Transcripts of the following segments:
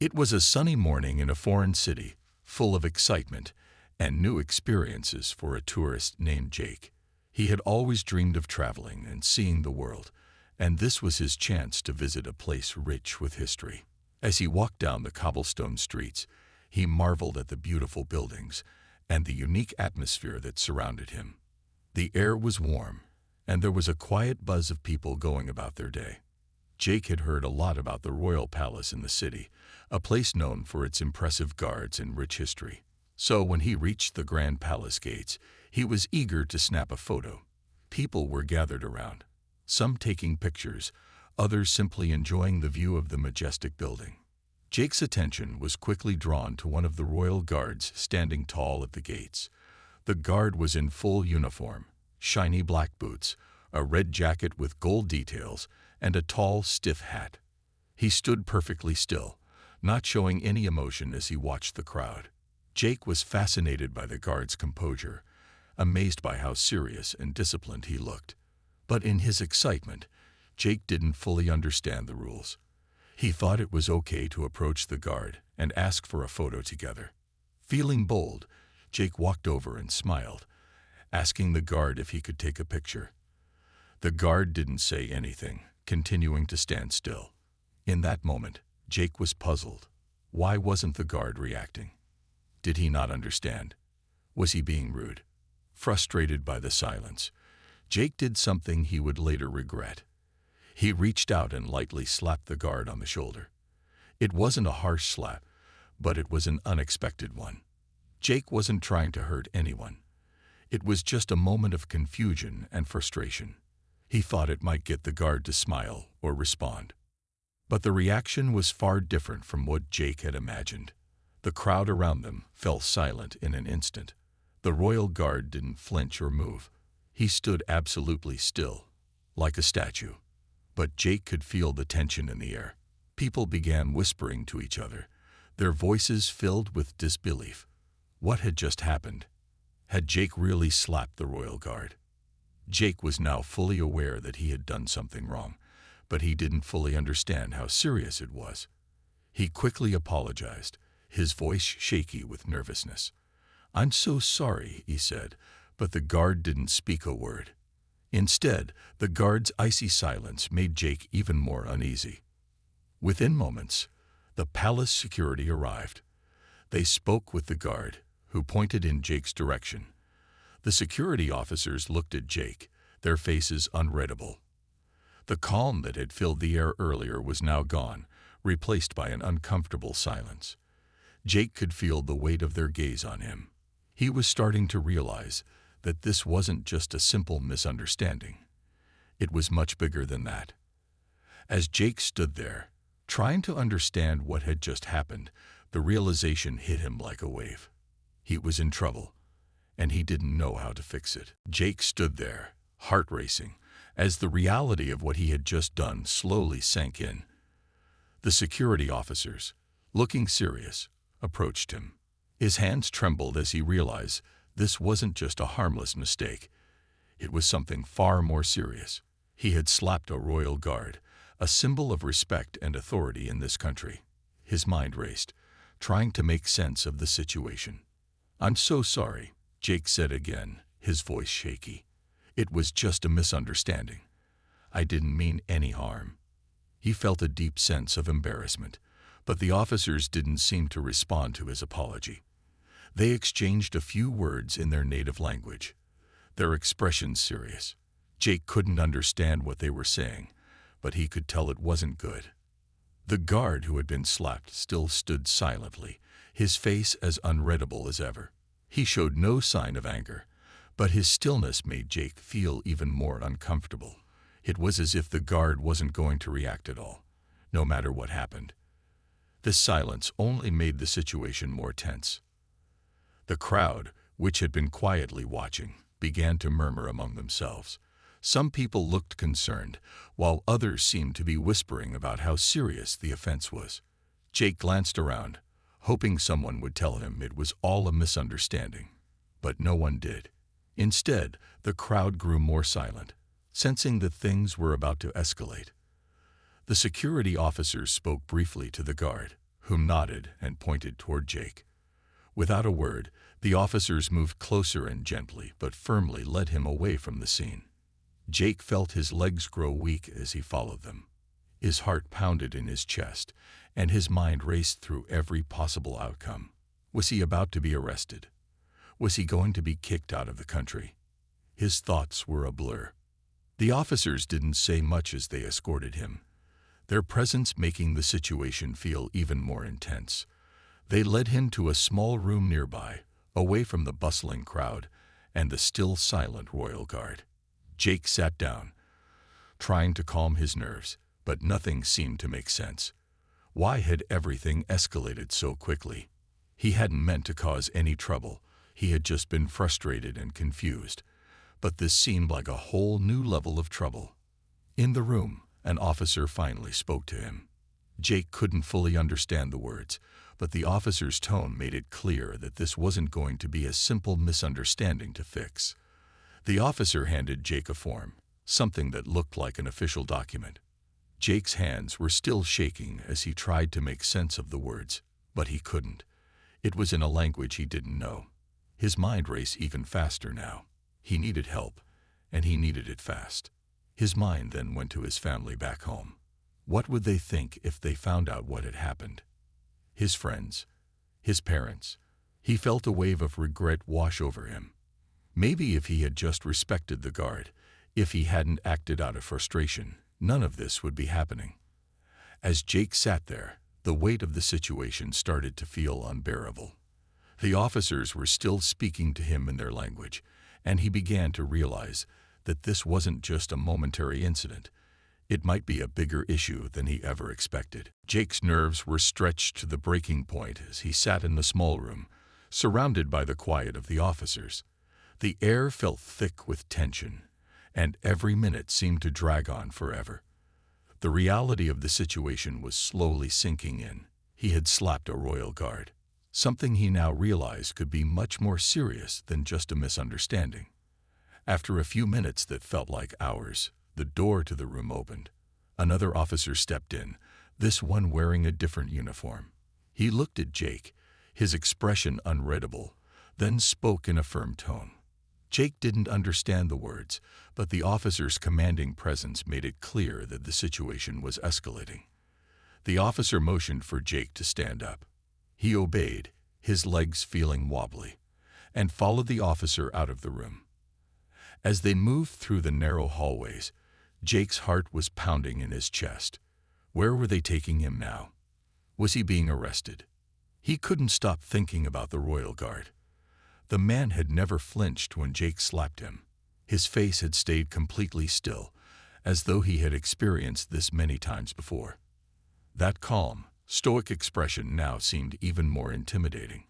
It was a sunny morning in a foreign city, full of excitement and new experiences for a tourist named Jake. He had always dreamed of traveling and seeing the world, and this was his chance to visit a place rich with history. As he walked down the cobblestone streets, he marveled at the beautiful buildings and the unique atmosphere that surrounded him. The air was warm, and there was a quiet buzz of people going about their day. Jake had heard a lot about the royal palace in the city, a place known for its impressive guards and rich history. So when he reached the grand palace gates, he was eager to snap a photo. People were gathered around, some taking pictures, others simply enjoying the view of the majestic building. Jake's attention was quickly drawn to one of the royal guards standing tall at the gates. The guard was in full uniform, shiny black boots, a red jacket with gold details, and a tall, stiff hat. He stood perfectly still, not showing any emotion as he watched the crowd. Jake was fascinated by the guard's composure, amazed by how serious and disciplined he looked. But in his excitement, Jake didn't fully understand the rules. He thought it was okay to approach the guard and ask for a photo together. Feeling bold, Jake walked over and smiled, asking the guard if he could take a picture. The guard didn't say anything, continuing to stand still. In that moment, Jake was puzzled. Why wasn't the guard reacting? Did he not understand? Was he being rude? Frustrated by the silence, Jake did something he would later regret. He reached out and lightly slapped the guard on the shoulder. It wasn't a harsh slap, but it was an unexpected one. Jake wasn't trying to hurt anyone. It was just a moment of confusion and frustration. He thought it might get the guard to smile or respond. But the reaction was far different from what Jake had imagined. The crowd around them fell silent in an instant. The royal guard didn't flinch or move. He stood absolutely still, like a statue. But Jake could feel the tension in the air. People began whispering to each other, their voices filled with disbelief. What had just happened? Had Jake really slapped the royal guard? Jake was now fully aware that he had done something wrong, but he didn't fully understand how serious it was. He quickly apologized, his voice shaky with nervousness. "I'm so sorry," he said, but the guard didn't speak a word. Instead, the guard's icy silence made Jake even more uneasy. Within moments, the palace security arrived. They spoke with the guard, who pointed in Jake's direction. The security officers looked at Jake, their faces unreadable. The calm that had filled the air earlier was now gone, replaced by an uncomfortable silence. Jake could feel the weight of their gaze on him. He was starting to realize that this wasn't just a simple misunderstanding. It was much bigger than that. As Jake stood there, trying to understand what had just happened, the realization hit him like a wave. He was in trouble, and he didn't know how to fix it. Jake stood there, heart racing, as the reality of what he had just done slowly sank in. The security officers, looking serious, approached him. His hands trembled as he realized this wasn't just a harmless mistake. It was something far more serious. He had slapped a royal guard, a symbol of respect and authority in this country. His mind raced, trying to make sense of the situation. "I'm so sorry," Jake said again, his voice shaky. "It was just a misunderstanding. I didn't mean any harm." He felt a deep sense of embarrassment, but the officers didn't seem to respond to his apology. They exchanged a few words in their native language, their expressions serious. Jake couldn't understand what they were saying, but he could tell it wasn't good. The guard who had been slapped still stood silently, his face as unreadable as ever. He showed no sign of anger, but his stillness made Jake feel even more uncomfortable. It was as if the guard wasn't going to react at all, no matter what happened. This silence only made the situation more tense. The crowd, which had been quietly watching, began to murmur among themselves. Some people looked concerned, while others seemed to be whispering about how serious the offense was. Jake glanced around, hoping someone would tell him it was all a misunderstanding. But no one did. Instead, the crowd grew more silent, sensing that things were about to escalate. The security officers spoke briefly to the guard, who nodded and pointed toward Jake. Without a word, the officers moved closer and gently but firmly led him away from the scene. Jake felt his legs grow weak as he followed them. His heart pounded in his chest, and his mind raced through every possible outcome. Was he about to be arrested? Was he going to be kicked out of the country? His thoughts were a blur. The officers didn't say much as they escorted him, their presence making the situation feel even more intense. They led him to a small room nearby, away from the bustling crowd and the still silent royal guard. Jake sat down, trying to calm his nerves, but nothing seemed to make sense. Why had everything escalated so quickly? He hadn't meant to cause any trouble. He had just been frustrated and confused. But this seemed like a whole new level of trouble. In the room, an officer finally spoke to him. Jake couldn't fully understand the words, but the officer's tone made it clear that this wasn't going to be a simple misunderstanding to fix. The officer handed Jake a form, something that looked like an official document. Jake's hands were still shaking as he tried to make sense of the words, but he couldn't. It was in a language he didn't know. His mind raced even faster now. He needed help, and he needed it fast. His mind then went to his family back home. What would they think if they found out what had happened? His friends, his parents. He felt a wave of regret wash over him. Maybe if he had just respected the guard, if he hadn't acted out of frustration, none of this would be happening. As Jake sat there, the weight of the situation started to feel unbearable. The officers were still speaking to him in their language, and he began to realize that this wasn't just a momentary incident. It might be a bigger issue than he ever expected. Jake's nerves were stretched to the breaking point as he sat in the small room, surrounded by the quiet of the officers. The air felt thick with tension, and every minute seemed to drag on forever. The reality of the situation was slowly sinking in. He had slapped a royal guard, something he now realized could be much more serious than just a misunderstanding. After a few minutes that felt like hours, the door to the room opened. Another officer stepped in, this one wearing a different uniform. He looked at Jake, his expression unreadable, then spoke in a firm tone. Jake didn't understand the words, but the officer's commanding presence made it clear that the situation was escalating. The officer motioned for Jake to stand up. He obeyed, his legs feeling wobbly, and followed the officer out of the room. As they moved through the narrow hallways, Jake's heart was pounding in his chest. Where were they taking him now? Was he being arrested? He couldn't stop thinking about the royal guard. The man had never flinched when Jake slapped him. His face had stayed completely still, as though he had experienced this many times before. That calm, stoic expression now seemed even more intimidating.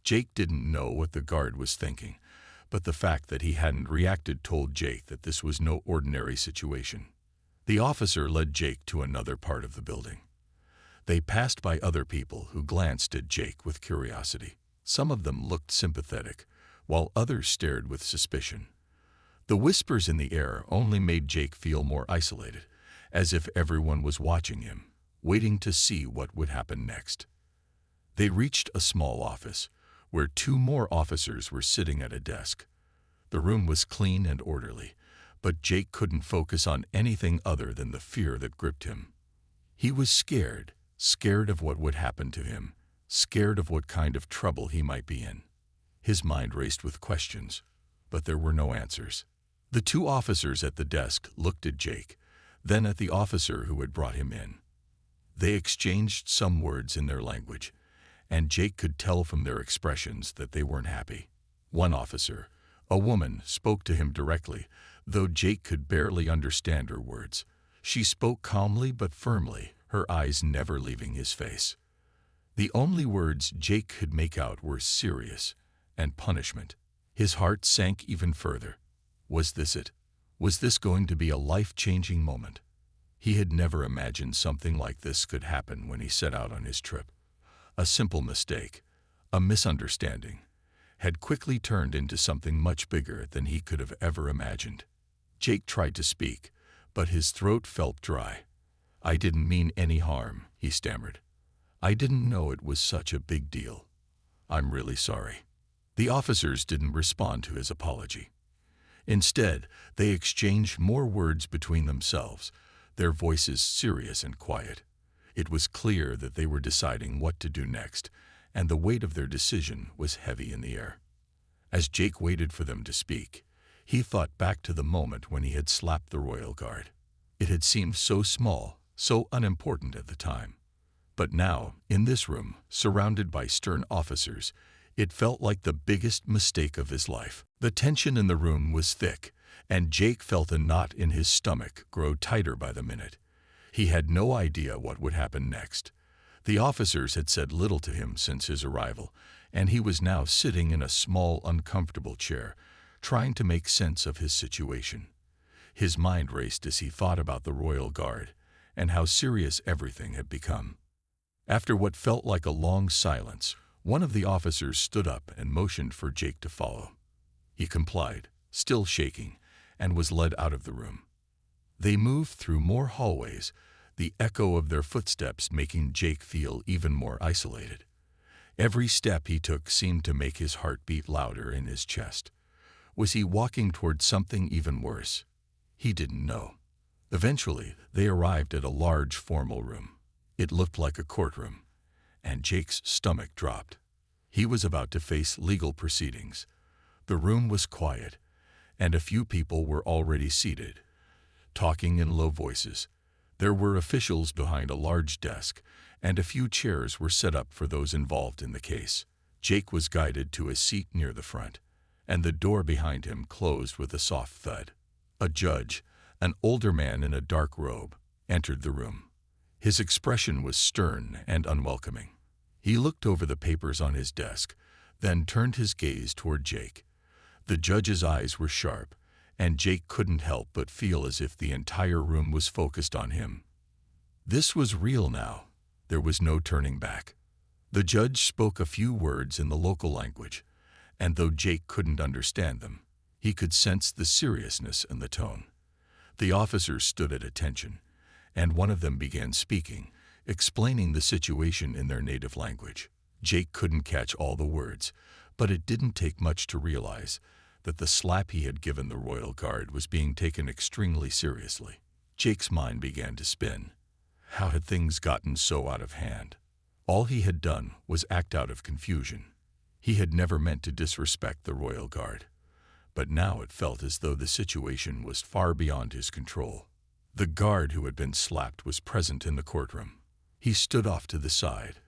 Jake didn't know what the guard was thinking, but the fact that he hadn't reacted told Jake that this was no ordinary situation. The officer led Jake to another part of the building. They passed by other people who glanced at Jake with curiosity. Some of them looked sympathetic, while others stared with suspicion. The whispers in the air only made Jake feel more isolated, as if everyone was watching him, waiting to see what would happen next. They reached a small office, where two more officers were sitting at a desk. The room was clean and orderly, but Jake couldn't focus on anything other than the fear that gripped him. He was scared of what would happen to him, scared of what kind of trouble he might be in. His mind raced with questions, but there were no answers. The two officers at the desk looked at Jake, then at the officer who had brought him in. They exchanged some words in their language, and Jake could tell from their expressions that they weren't happy. One officer, a woman, spoke to him directly, though Jake could barely understand her words. She spoke calmly but firmly, her eyes never leaving his face. The only words Jake could make out were serious and punishment. His heart sank even further. Was this it? Was this going to be a life-changing moment? He had never imagined something like this could happen when he set out on his trip. A simple mistake, a misunderstanding, had quickly turned into something much bigger than he could have ever imagined. Jake tried to speak, but his throat felt dry. "I didn't mean any harm," he stammered. I didn't know it was such a big deal. I'm really sorry." The officers didn't respond to his apology. Instead, they exchanged more words between themselves, their voices serious and quiet. It was clear that they were deciding what to do next, and the weight of their decision was heavy in the air. As Jake waited for them to speak, he thought back to the moment when he had slapped the royal guard. It had seemed so small, so unimportant at the time. But now, in this room, surrounded by stern officers, it felt like the biggest mistake of his life. The tension in the room was thick, and Jake felt a knot in his stomach grow tighter by the minute. He had no idea what would happen next. The officers had said little to him since his arrival, and he was now sitting in a small, uncomfortable chair, trying to make sense of his situation. His mind raced as he thought about the royal guard and how serious everything had become. After what felt like a long silence, one of the officers stood up and motioned for Jake to follow. He complied, still shaking, and was led out of the room. They moved through more hallways, the echo of their footsteps making Jake feel even more isolated. Every step he took seemed to make his heart beat louder in his chest. Was he walking toward something even worse? He didn't know. Eventually, they arrived at a large formal room. It looked like a courtroom, and Jake's stomach dropped. He was about to face legal proceedings. The room was quiet, and a few people were already seated, talking in low voices. There were officials behind a large desk, and a few chairs were set up for those involved in the case. Jake was guided to a seat near the front, and the door behind him closed with a soft thud. A judge, an older man in a dark robe, entered the room. His expression was stern and unwelcoming. He looked over the papers on his desk, then turned his gaze toward Jake. The judge's eyes were sharp, and Jake couldn't help but feel as if the entire room was focused on him. This was real now. There was no turning back. The judge spoke a few words in the local language, and though Jake couldn't understand them, he could sense the seriousness in the tone. The officers stood at attention, and one of them began speaking, explaining the situation in their native language. Jake couldn't catch all the words, but it didn't take much to realize that the slap he had given the royal guard was being taken extremely seriously. Jake's mind began to spin. How had things gotten so out of hand? All he had done was act out of confusion. He had never meant to disrespect the royal guard, but now it felt as though the situation was far beyond his control. The guard who had been slapped was present in the courtroom. He stood off to the side,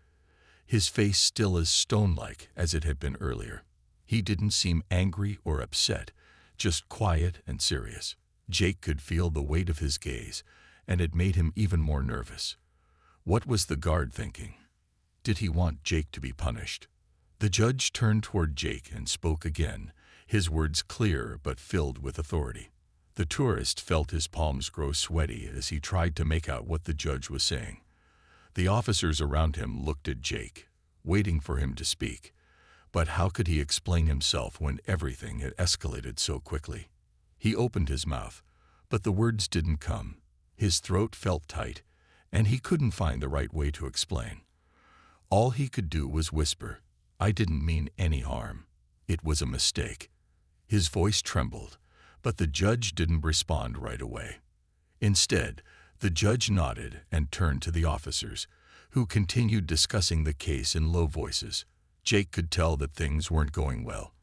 his face still as stone-like as it had been earlier. He didn't seem angry or upset, just quiet and serious. Jake could feel the weight of his gaze, and it made him even more nervous. What was the guard thinking? Did he want Jake to be punished? The judge turned toward Jake and spoke again, his words clear but filled with authority. The tourist felt his palms grow sweaty as he tried to make out what the judge was saying. The officers around him looked at Jake, waiting for him to speak. But how could he explain himself when everything had escalated so quickly? He opened his mouth, but the words didn't come. His throat felt tight, and he couldn't find the right way to explain. All he could do was whisper, "I didn't mean any harm. It was a mistake." His voice trembled, but the judge didn't respond right away. Instead, the judge nodded and turned to the officers, who continued discussing the case in low voices. Jake could tell that things weren't going well.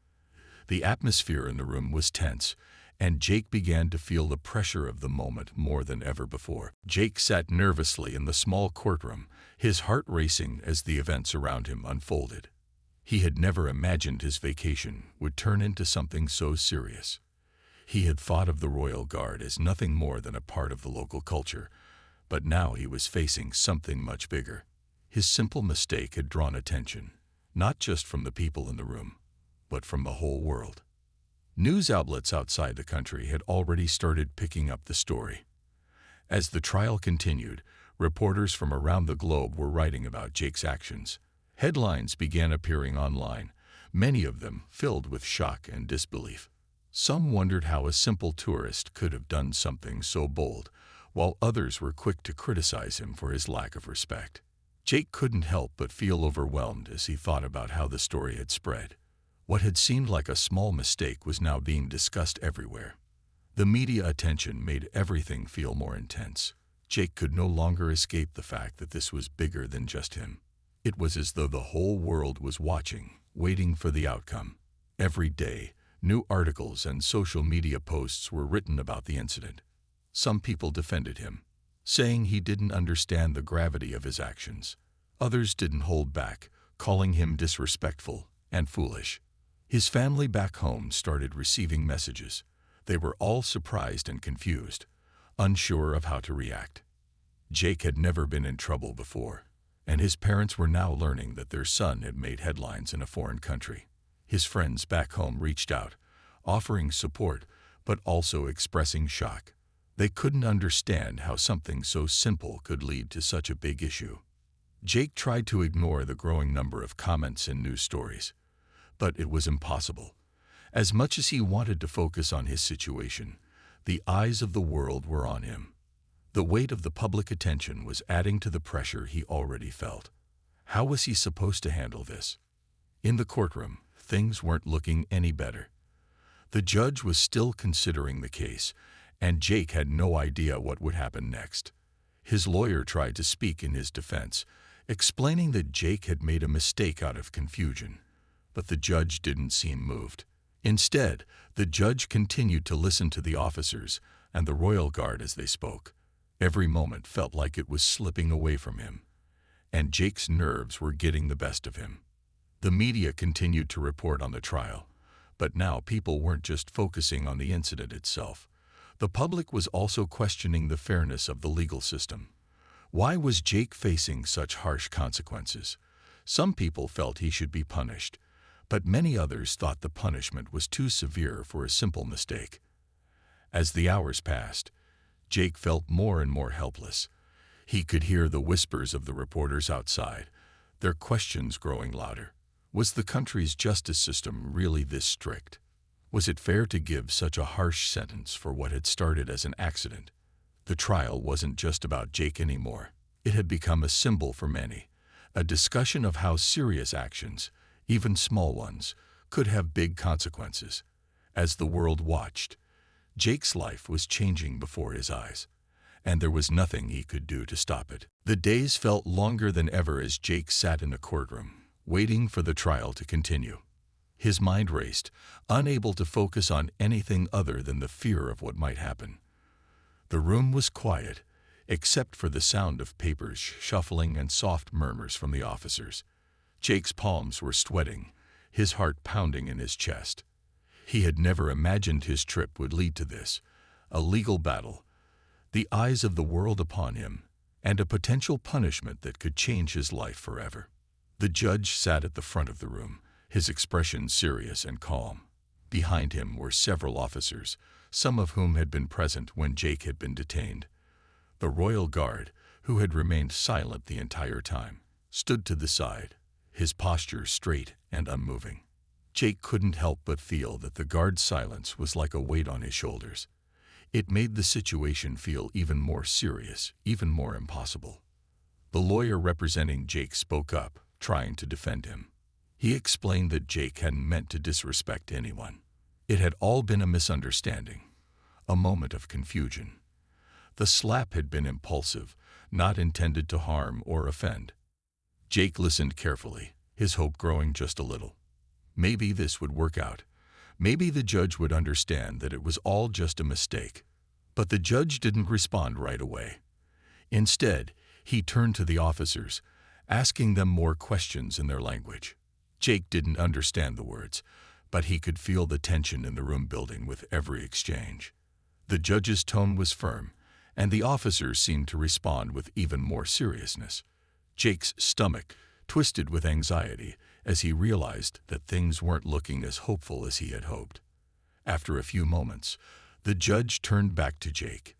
The atmosphere in the room was tense, and Jake began to feel the pressure of the moment more than ever before. Jake sat nervously in the small courtroom, his heart racing as the events around him unfolded. He had never imagined his vacation would turn into something so serious. He had thought of the Royal Guard as nothing more than a part of the local culture, but now he was facing something much bigger. His simple mistake had drawn attention, not just from the people in the room, but from the whole world. News outlets outside the country had already started picking up the story. As the trial continued, reporters from around the globe were writing about Jake's actions. Headlines began appearing online, many of them filled with shock and disbelief. Some wondered how a simple tourist could have done something so bold, while others were quick to criticize him for his lack of respect. Jake couldn't help but feel overwhelmed as he thought about how the story had spread. What had seemed like a small mistake was now being discussed everywhere. The media attention made everything feel more intense. Jake could no longer escape the fact that this was bigger than just him. It was as though the whole world was watching, waiting for the outcome. Every day, new articles and social media posts were written about the incident. Some people defended him, saying he didn't understand the gravity of his actions. Others didn't hold back, calling him disrespectful and foolish. His family back home started receiving messages. They were all surprised and confused, unsure of how to react. Jake had never been in trouble before, and his parents were now learning that their son had made headlines in a foreign country. His friends back home reached out, offering support, but also expressing shock. They couldn't understand how something so simple could lead to such a big issue. Jake tried to ignore the growing number of comments and news stories, but it was impossible. As much as he wanted to focus on his situation, the eyes of the world were on him. The weight of the public attention was adding to the pressure he already felt. How was he supposed to handle this? In the courtroom, things weren't looking any better. The judge was still considering the case, and Jake had no idea what would happen next. His lawyer tried to speak in his defense, explaining that Jake had made a mistake out of confusion, but the judge didn't seem moved. Instead, the judge continued to listen to the officers and the royal guard as they spoke. Every moment felt like it was slipping away from him, and Jake's nerves were getting the best of him. The media continued to report on the trial, but now people weren't just focusing on the incident itself. The public was also questioning the fairness of the legal system. Why was Jake facing such harsh consequences? Some people felt he should be punished, but many others thought the punishment was too severe for a simple mistake. As the hours passed, Jake felt more and more helpless. He could hear the whispers of the reporters outside, their questions growing louder. Was the country's justice system really this strict? Was it fair to give such a harsh sentence for what had started as an accident? The trial wasn't just about Jake anymore. It had become a symbol for many, a discussion of how serious actions, even small ones, could have big consequences. As the world watched, Jake's life was changing before his eyes, and there was nothing he could do to stop it. The days felt longer than ever as Jake sat in a courtroom, waiting for the trial to continue. His mind raced, unable to focus on anything other than the fear of what might happen. The room was quiet, except for the sound of papers shuffling and soft murmurs from the officers. Jake's palms were sweating, his heart pounding in his chest. He had never imagined his trip would lead to this, a legal battle, the eyes of the world upon him, and a potential punishment that could change his life forever. The judge sat at the front of the room, his expression serious and calm. Behind him were several officers, some of whom had been present when Jake had been detained. The royal guard, who had remained silent the entire time, stood to the side, his posture straight and unmoving. Jake couldn't help but feel that the guard's silence was like a weight on his shoulders. It made the situation feel even more serious, even more impossible. The lawyer representing Jake spoke up, trying to defend him. He explained that Jake hadn't meant to disrespect anyone. It had all been a misunderstanding, a moment of confusion. The slap had been impulsive, not intended to harm or offend. Jake listened carefully, his hope growing just a little. Maybe this would work out. Maybe the judge would understand that it was all just a mistake. But the judge didn't respond right away. Instead, he turned to the officers, asking them more questions in their language. Jake didn't understand the words, but he could feel the tension in the room building with every exchange. The judge's tone was firm, and the officers seemed to respond with even more seriousness. Jake's stomach twisted with anxiety as he realized that things weren't looking as hopeful as he had hoped. After a few moments, the judge turned back to Jake.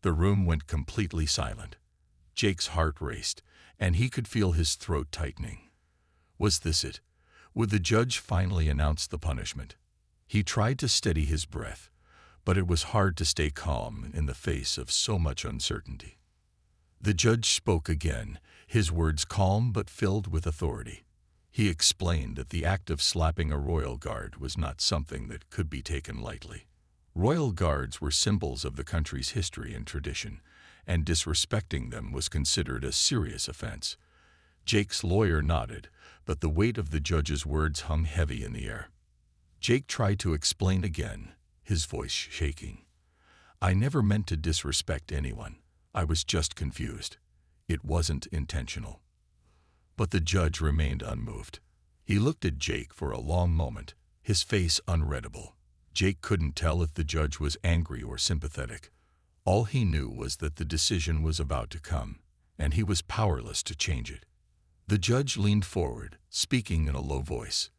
The room went completely silent. Jake's heart raced, and he could feel his throat tightening. Was this it? Would the judge finally announce the punishment? He tried to steady his breath, but it was hard to stay calm in the face of so much uncertainty. The judge spoke again, his words calm but filled with authority. He explained that the act of slapping a royal guard was not something that could be taken lightly. Royal guards were symbols of the country's history and tradition, and disrespecting them was considered a serious offense. Jake's lawyer nodded, but the weight of the judge's words hung heavy in the air. Jake tried to explain again, his voice shaking. "I never meant to disrespect anyone. I was just confused. It wasn't intentional." But the judge remained unmoved. He looked at Jake for a long moment, his face unreadable. Jake couldn't tell if the judge was angry or sympathetic. All he knew was that the decision was about to come, and he was powerless to change it. The judge leaned forward, speaking in a low voice.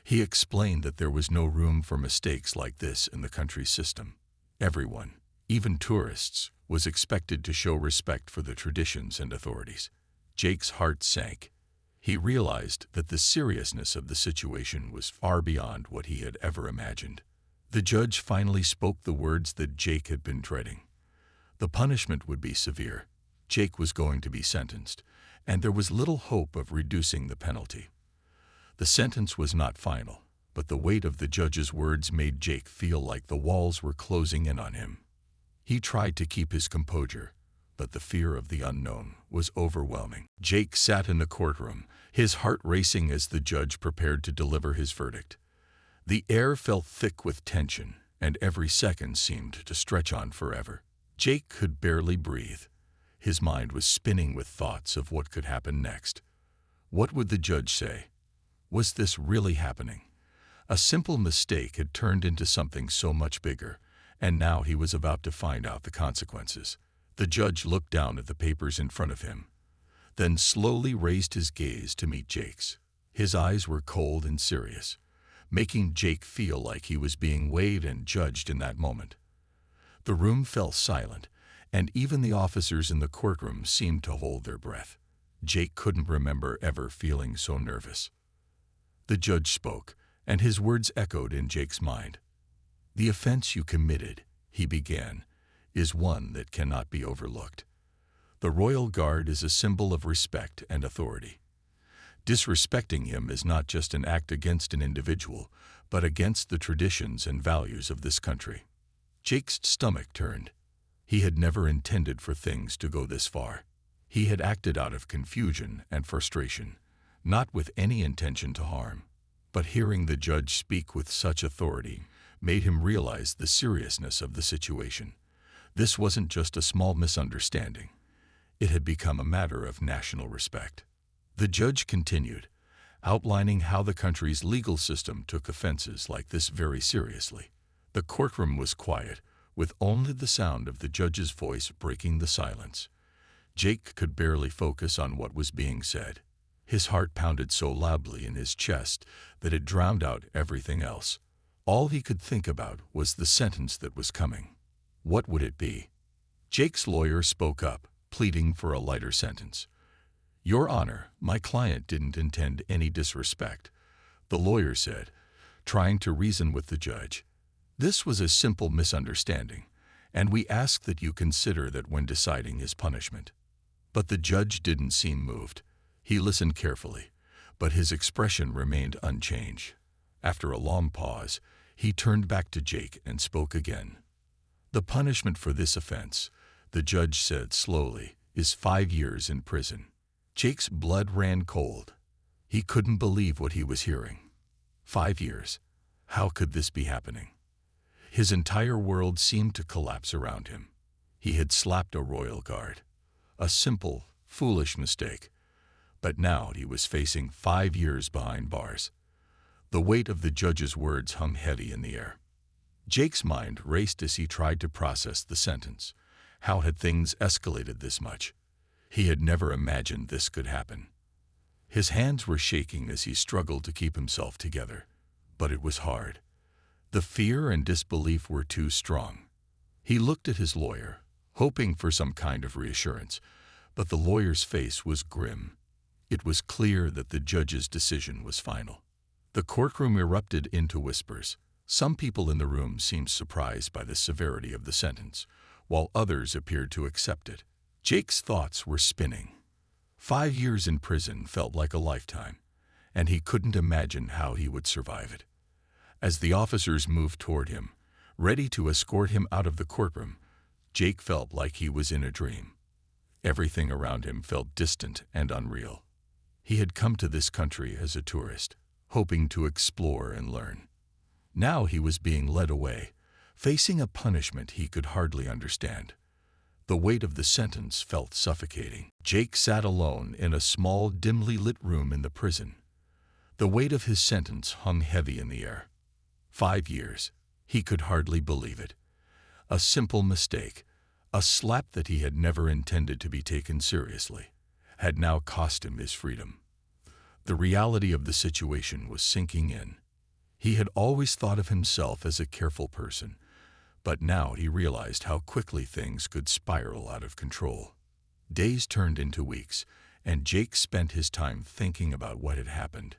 He explained that there was no room for mistakes like this in the country's system. Everyone, even tourists, was expected to show respect for the traditions and authorities. Jake's heart sank. He realized that the seriousness of the situation was far beyond what he had ever imagined. The judge finally spoke the words that Jake had been dreading. The punishment would be severe. Jake was going to be sentenced, and there was little hope of reducing the penalty. The sentence was not final, but the weight of the judge's words made Jake feel like the walls were closing in on him. He tried to keep his composure, but the fear of the unknown was overwhelming. Jake sat in the courtroom, his heart racing as the judge prepared to deliver his verdict. The air felt thick with tension, and every second seemed to stretch on forever. Jake could barely breathe. His mind was spinning with thoughts of what could happen next. What would the judge say? Was this really happening? A simple mistake had turned into something so much bigger, and now he was about to find out the consequences. The judge looked down at the papers in front of him, then slowly raised his gaze to meet Jake's. His eyes were cold and serious, making Jake feel like he was being weighed and judged in that moment. The room fell silent, and even the officers in the courtroom seemed to hold their breath. Jake couldn't remember ever feeling so nervous. The judge spoke, and his words echoed in Jake's mind. "The offense you committed," he began, "is one that cannot be overlooked. The Royal Guard is a symbol of respect and authority. Disrespecting him is not just an act against an individual, but against the traditions and values of this country." Jake's stomach turned. He had never intended for things to go this far. He had acted out of confusion and frustration, not with any intention to harm. But hearing the judge speak with such authority made him realize the seriousness of the situation. This wasn't just a small misunderstanding. It had become a matter of national respect. The judge continued, outlining how the country's legal system took offenses like this very seriously. The courtroom was quiet, with only the sound of the judge's voice breaking the silence. Jake could barely focus on what was being said. His heart pounded so loudly in his chest that it drowned out everything else. All he could think about was the sentence that was coming. What would it be? Jake's lawyer spoke up, pleading for a lighter sentence. "Your Honor, my client didn't intend any disrespect," the lawyer said, trying to reason with the judge. "This was a simple misunderstanding, and we ask that you consider that when deciding his punishment." But the judge didn't seem moved. He listened carefully, but his expression remained unchanged. After a long pause, he turned back to Jake and spoke again. "The punishment for this offense," the judge said slowly, "is 5 years in prison." Jake's blood ran cold. He couldn't believe what he was hearing. 5 years. How could this be happening? His entire world seemed to collapse around him. He had slapped a royal guard. A simple, foolish mistake. But now he was facing 5 years behind bars. The weight of the judge's words hung heavy in the air. Jake's mind raced as he tried to process the sentence. How had things escalated this much? He had never imagined this could happen. His hands were shaking as he struggled to keep himself together. But it was hard. The fear and disbelief were too strong. He looked at his lawyer, hoping for some kind of reassurance, but the lawyer's face was grim. It was clear that the judge's decision was final. The courtroom erupted into whispers. Some people in the room seemed surprised by the severity of the sentence, while others appeared to accept it. Jake's thoughts were spinning. 5 years in prison felt like a lifetime, and he couldn't imagine how he would survive it. As the officers moved toward him, ready to escort him out of the courtroom, Jake felt like he was in a dream. Everything around him felt distant and unreal. He had come to this country as a tourist, hoping to explore and learn. Now he was being led away, facing a punishment he could hardly understand. The weight of the sentence felt suffocating. Jake sat alone in a small, dimly lit room in the prison. The weight of his sentence hung heavy in the air. 5 years. He could hardly believe it. A simple mistake, a slap that he had never intended to be taken seriously, had now cost him his freedom. The reality of the situation was sinking in. He had always thought of himself as a careful person, but now he realized how quickly things could spiral out of control. Days turned into weeks, and Jake spent his time thinking about what had happened.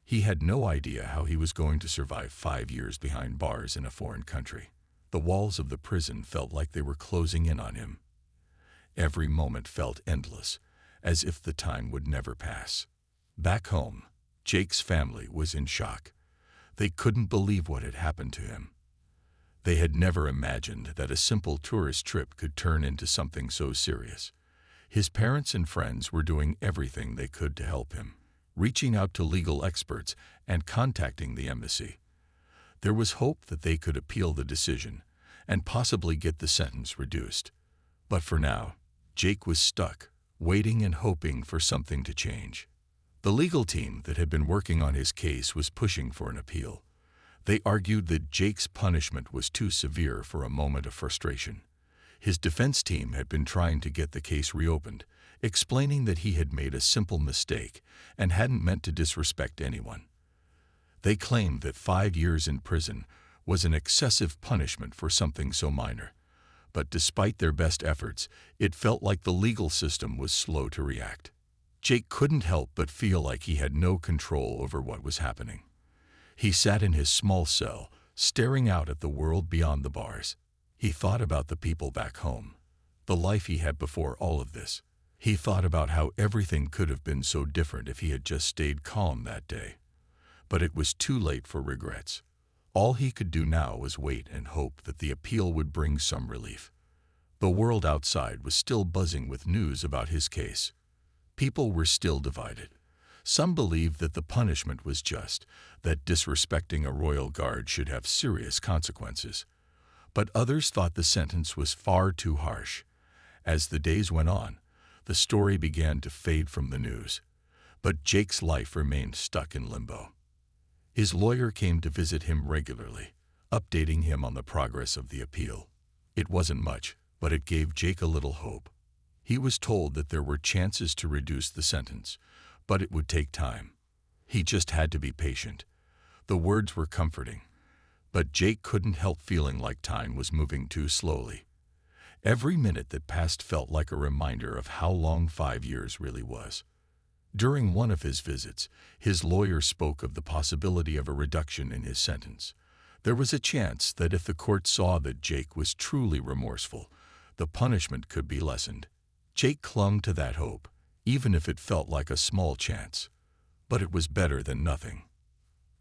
He had no idea how he was going to survive 5 years behind bars in a foreign country. The walls of the prison felt like they were closing in on him. Every moment felt endless, as if the time would never pass. Back home, Jake's family was in shock. They couldn't believe what had happened to him. They had never imagined that a simple tourist trip could turn into something so serious. His parents and friends were doing everything they could to help him, reaching out to legal experts and contacting the embassy. There was hope that they could appeal the decision and possibly get the sentence reduced. But for now, Jake was stuck, waiting and hoping for something to change. The legal team that had been working on his case was pushing for an appeal. They argued that Jake's punishment was too severe for a moment of frustration. His defense team had been trying to get the case reopened, explaining that he had made a simple mistake and hadn't meant to disrespect anyone. They claimed that 5 years in prison was an excessive punishment for something so minor. But despite their best efforts, it felt like the legal system was slow to react. Jake couldn't help but feel like he had no control over what was happening. He sat in his small cell, staring out at the world beyond the bars. He thought about the people back home, the life he had before all of this. He thought about how everything could have been so different if he had just stayed calm that day. But it was too late for regrets. All he could do now was wait and hope that the appeal would bring some relief. The world outside was still buzzing with news about his case. People were still divided. Some believed that the punishment was just, that disrespecting a royal guard should have serious consequences. But others thought the sentence was far too harsh. As the days went on, the story began to fade from the news. But Jake's life remained stuck in limbo. His lawyer came to visit him regularly, updating him on the progress of the appeal. It wasn't much, but it gave Jake a little hope. He was told that there were chances to reduce the sentence, but it would take time. He just had to be patient. The words were comforting, but Jake couldn't help feeling like time was moving too slowly. Every minute that passed felt like a reminder of how long 5 years really was. During one of his visits, his lawyer spoke of the possibility of a reduction in his sentence. There was a chance that if the court saw that Jake was truly remorseful, the punishment could be lessened. Jake clung to that hope, even if it felt like a small chance. But it was better than nothing.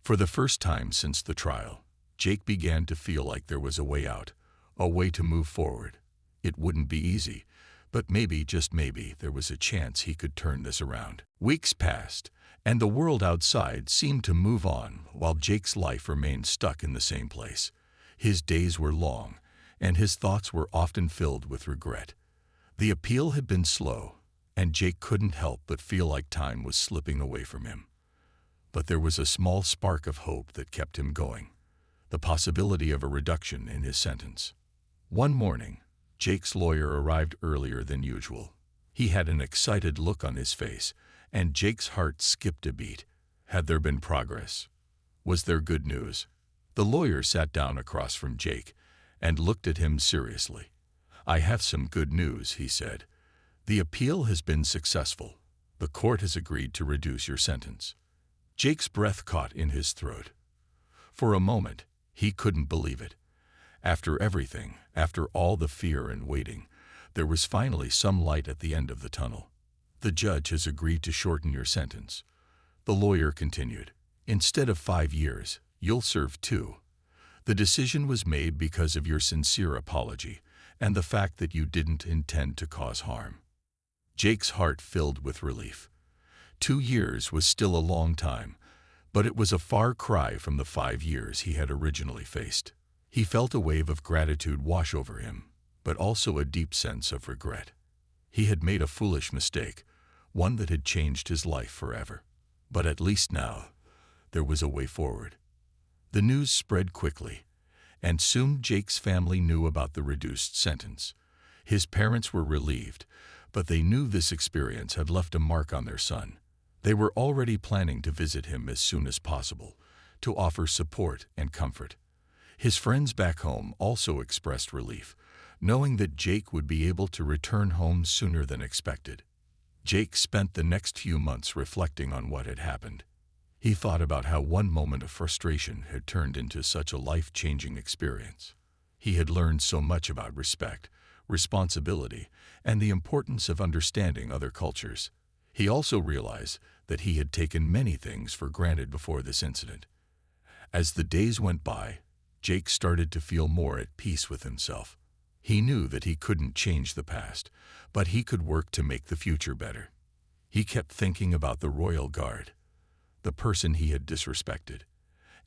For the first time since the trial, Jake began to feel like there was a way out, a way to move forward. It wouldn't be easy, but maybe, just maybe, there was a chance he could turn this around. Weeks passed, and the world outside seemed to move on while Jake's life remained stuck in the same place. His days were long, and his thoughts were often filled with regret. The appeal had been slow, and Jake couldn't help but feel like time was slipping away from him. But there was a small spark of hope that kept him going, the possibility of a reduction in his sentence. One morning, Jake's lawyer arrived earlier than usual. He had an excited look on his face, and Jake's heart skipped a beat. Had there been progress? Was there good news? The lawyer sat down across from Jake and looked at him seriously. "I have some good news," he said. "The appeal has been successful. The court has agreed to reduce your sentence." Jake's breath caught in his throat. For a moment, he couldn't believe it. After everything, after all the fear and waiting, There was finally some light at the end of the tunnel. "The judge has agreed to shorten your sentence," the lawyer continued. "Instead of 5 years, you'll serve 2. The decision was made because of your sincere apology and the fact that you didn't intend to cause harm." Jake's heart filled with relief. 2 years was still a long time, but it was a far cry from the 5 years he had originally faced. He felt a wave of gratitude wash over him, but also a deep sense of regret. He had made a foolish mistake, one that had changed his life forever. But at least now, there was a way forward. The news spread quickly, and soon Jake's family knew about the reduced sentence. His parents were relieved, but they knew this experience had left a mark on their son. They were already planning to visit him as soon as possible, to offer support and comfort. His friends back home also expressed relief, knowing that Jake would be able to return home sooner than expected. Jake spent the next few months reflecting on what had happened. He thought about how one moment of frustration had turned into such a life-changing experience. He had learned so much about respect, responsibility, and the importance of understanding other cultures. He also realized that he had taken many things for granted before this incident. As the days went by, Jake started to feel more at peace with himself. He knew that he couldn't change the past, but he could work to make the future better. He kept thinking about the royal guard, the person he had disrespected,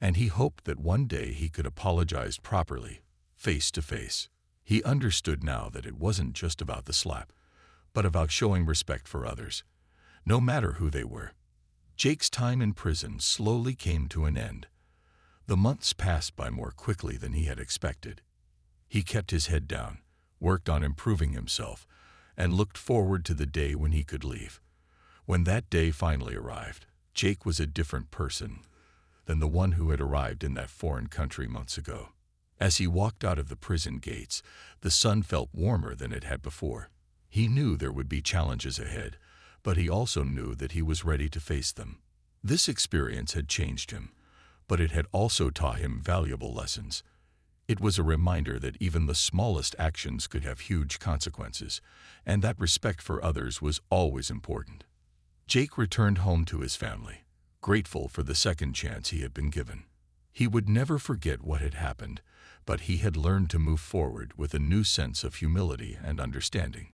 and he hoped that one day he could apologize properly, face to face. He understood now that it wasn't just about the slap, but about showing respect for others, no matter who they were. Jake's time in prison slowly came to an end. The months passed by more quickly than he had expected. He kept his head down, worked on improving himself, and looked forward to the day when he could leave. When that day finally arrived, Jake was a different person than the one who had arrived in that foreign country months ago. As he walked out of the prison gates, the sun felt warmer than it had before. He knew there would be challenges ahead, but he also knew that he was ready to face them. This experience had changed him, but it had also taught him valuable lessons. It was a reminder that even the smallest actions could have huge consequences, and that respect for others was always important. Jake returned home to his family, grateful for the second chance he had been given. He would never forget what had happened, but he had learned to move forward with a new sense of humility and understanding.